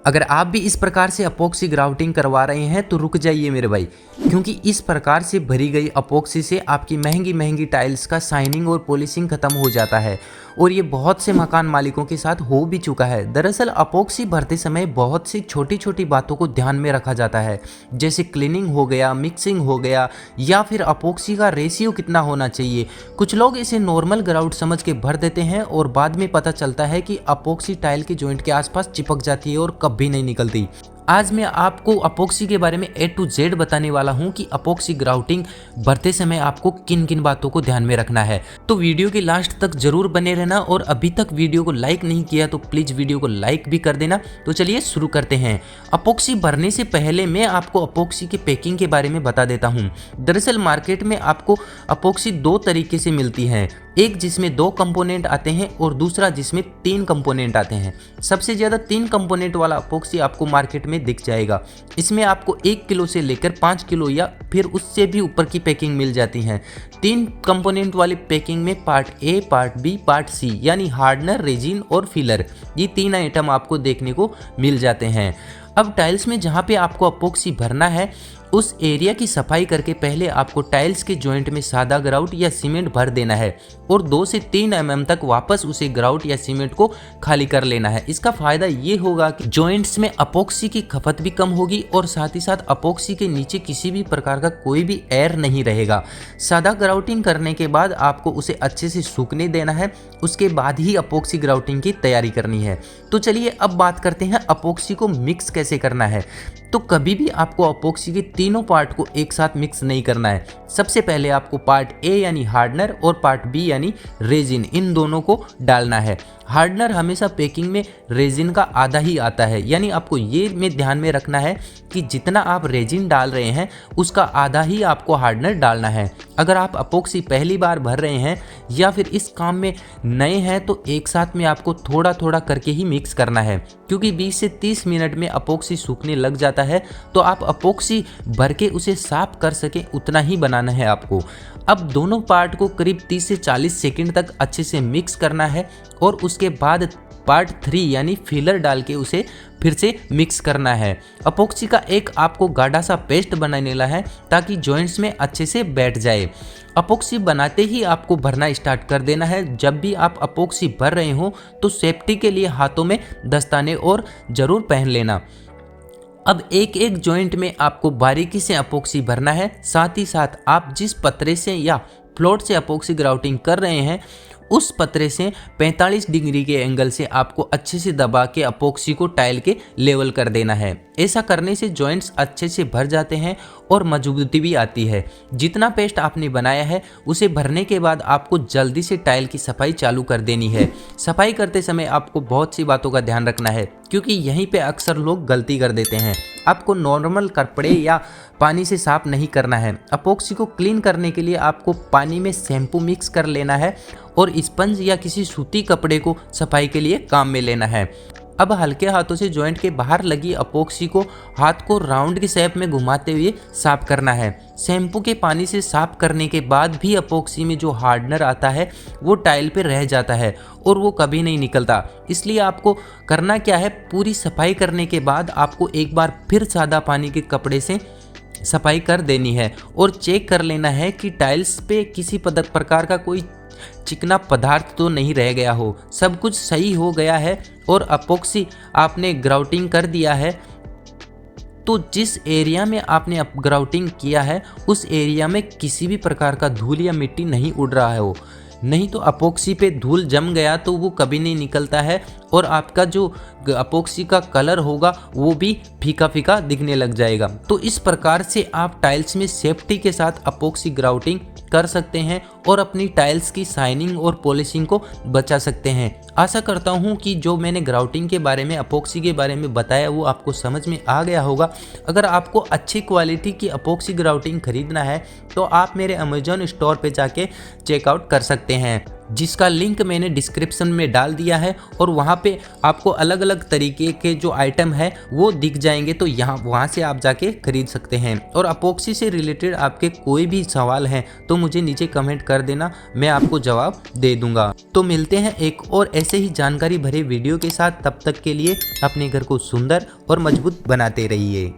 अगर आप भी इस प्रकार से अपोक्सी ग्राउटिंग करवा रहे हैं तो रुक जाइए मेरे भाई, क्योंकि इस प्रकार से भरी गई अपोक्सी से आपकी महंगी महंगी टाइल्स का शाइनिंग और पॉलिशिंग खत्म हो जाता है और ये बहुत से मकान मालिकों के साथ हो भी चुका है। दरअसल अपोक्सी भरते समय बहुत सी छोटी छोटी बातों को ध्यान में रखा जाता है, जैसे क्लीनिंग हो गया, मिक्सिंग हो गया, या फिर अपोक्सी का रेशियो कितना होना चाहिए। कुछ लोग इसे नॉर्मल ग्राउट समझ के भर देते हैं और बाद में पता चलता है कि अपोक्सी टाइल के जॉइंट के आसपास चिपक जाती है और कभी नहीं निकलती। आज मैं आपको अपोक्सी के बारे में A to Z बताने वाला हूं कि अपोक्सी ग्राउटिंग भरते समय आपको किन किन बातों को ध्यान में रखना है। तो वीडियो के लास्ट तक जरूर बने रहना और अभी तक वीडियो को लाइक नहीं किया तो प्लीज वीडियो को लाइक भी कर देना। तो चलिए शुरू करते हैं। अपोक्सी भरने से पहले मैं आपको अपोक्सी की पैकिंग के बारे में बता देता हूँ। दरअसल मार्केट में आपको अपोक्सी दो तरीके से मिलती है, एक जिसमें 2 कंपोनेंट आते हैं और दूसरा जिसमें 3 कंपोनेंट आते हैं। सबसे ज़्यादा 3 कंपोनेंट वाला अपोक्सी आपको मार्केट में दिख जाएगा। इसमें आपको 1 किलो से लेकर 5 किलो या फिर उससे भी ऊपर की पैकिंग मिल जाती है। 3 कंपोनेंट वाली पैकिंग में part A, part B, part C यानी हार्डनर, रेजिन और फिलर, ये 3 आइटम आपको देखने को मिल जाते हैं। अब टाइल्स में जहाँ पे आपको अपोक्सी भरना है उस एरिया की सफाई करके पहले आपको टाइल्स के जॉइंट में सादा ग्राउट या सीमेंट भर देना है और 2 से 3 mm तक वापस उसे ग्राउट या सीमेंट को खाली कर लेना है। इसका फायदा ये होगा कि जॉइंट्स में अपोक्सी की खपत भी कम होगी और साथ ही साथ अपोक्सी के नीचे किसी भी प्रकार का कोई भी एयर नहीं रहेगा। सादा ग्राउटिंग करने के बाद आपको उसे अच्छे से सूखने देना है, उसके बाद ही अपोक्सी ग्राउटिंग की तैयारी करनी है। तो चलिए अब बात करते हैं अपोक्सी को मिक्स कैसे करना है। तो कभी भी आपको अपोक्सी के तीनों पार्ट को एक साथ मिक्स नहीं करना है। सबसे पहले आपको पार्ट ए यानी हार्डनर और पार्ट बी यानी रेजिन, इन दोनों को डालना है। हार्डनर हमेशा पैकिंग में रेजिन का आधा ही आता है, यानी आपको ये में ध्यान में रखना है कि जितना आप रेजिन डाल रहे हैं उसका आधा ही आपको हार्डनर डालना है। अगर आप अपोक्सी पहली बार भर रहे हैं या फिर इस काम में नए हैं तो एक साथ में आपको थोड़ा थोड़ा करके ही मिक्स करना है, क्योंकि 20 से 30 मिनट में अपोक्सी सूखने लग जाता है। तो आप अपोक्सी भर के उसे साफ कर सके उतना ही बनाना है आपको। अब दोनों पार्ट को करीब 30 से 40 सेकंड तक अच्छे से मिक्स करना है और उसके बाद पार्ट 3 यानी फिलर डाल के उसे फिर से मिक्स करना है। अपोक्सी का एक आपको गाढ़ा सा पेस्ट बनाना है ताकि जॉइंट्स में अच्छे से बैठ जाए। अपोक्सी बनाते ही आपको भरना स्टार्ट कर देना है। जब भी आप अपोक्सी भर रहे हो तो सेफ्टी के लिए हाथों में दस्ताने और ज़रूर पहन लेना। अब एक एक जॉइंट में आपको बारीकी से अपोक्सी भरना है। साथ ही साथ आप जिस पतरे से या फ्लोट से अपोक्सी ग्राउटिंग कर रहे हैं उस पतरे से 45 डिग्री के एंगल से आपको अच्छे से दबा के अपोक्सी को टाइल के लेवल कर देना है। ऐसा करने से जॉइंट्स अच्छे से भर जाते हैं और मजबूती भी आती है। जितना पेस्ट आपने बनाया है उसे भरने के बाद आपको जल्दी से टाइल की सफाई चालू कर देनी है। सफाई करते समय आपको बहुत सी बातों का ध्यान रखना है, क्योंकि यहीं पे अक्सर लोग गलती कर देते हैं। आपको नॉर्मल कपड़े या पानी से साफ नहीं करना है। अपोक्सी को क्लीन करने के लिए आपको पानी में शैम्पू मिक्स कर लेना है और स्पंज या किसी सूती कपड़े को सफाई के लिए काम में लेना है। अब हल्के हाथों से जॉइंट के बाहर लगी अपोक्सी को हाथ को राउंड की शेप में घुमाते हुए साफ करना है। शैम्पू के पानी से साफ करने के बाद भी अपोक्सी में जो हार्डनर आता है वो टाइल पे रह जाता है और वो कभी नहीं निकलता। इसलिए आपको करना क्या है, पूरी सफाई करने के बाद आपको एक बार फिर सादा पानी के कपड़े से सफाई कर देनी है और चेक कर लेना है कि टाइल्स पे किसी प्रकार का कोई चिकना पदार्थ तो नहीं रह गया हो। सब कुछ सही हो गया है और अपोक्सी आपने ग्राउटिंग कर दिया है तो जिस एरिया में आपने ग्राउटिंग किया है उस एरिया में किसी भी प्रकार का धूल या मिट्टी नहीं उड़ रहा हो। नहीं तो अपोक्सी पे धूल जम गया तो वो कभी नहीं निकलता है और आपका जो अपोक्सी का कलर होगा वो भी फीका फीका दिखने लग जाएगा। तो इस प्रकार से आप टाइल्स में सेफ्टी के साथ अपोक्सी ग्राउटिंग कर सकते हैं और अपनी टाइल्स की शाइनिंग और पॉलिशिंग को बचा सकते हैं। आशा करता हूं कि जो मैंने ग्राउटिंग के बारे में, अपोक्सी के बारे में बताया वो आपको समझ में आ गया होगा। अगर आपको अच्छी क्वालिटी की अपोक्सी ग्राउटिंग खरीदना है तो आप मेरे अमेजॉन स्टोर पे जाके चेकआउट कर सकते हैं। जिसका लिंक मैंने डिस्क्रिप्शन में डाल दिया है और वहाँ पे आपको अलग अलग तरीके के जो आइटम है वो दिख जाएंगे, तो यहाँ वहाँ से आप जाके खरीद सकते हैं। और अपोक्सी से रिलेटेड आपके कोई भी सवाल हैं तो मुझे नीचे कमेंट कर देना, मैं आपको जवाब दे दूंगा। तो मिलते हैं एक और ऐसे ही जानकारी भरे वीडियो के साथ, तब तक के लिए अपने घर को सुंदर और मजबूत बनाते रहिए।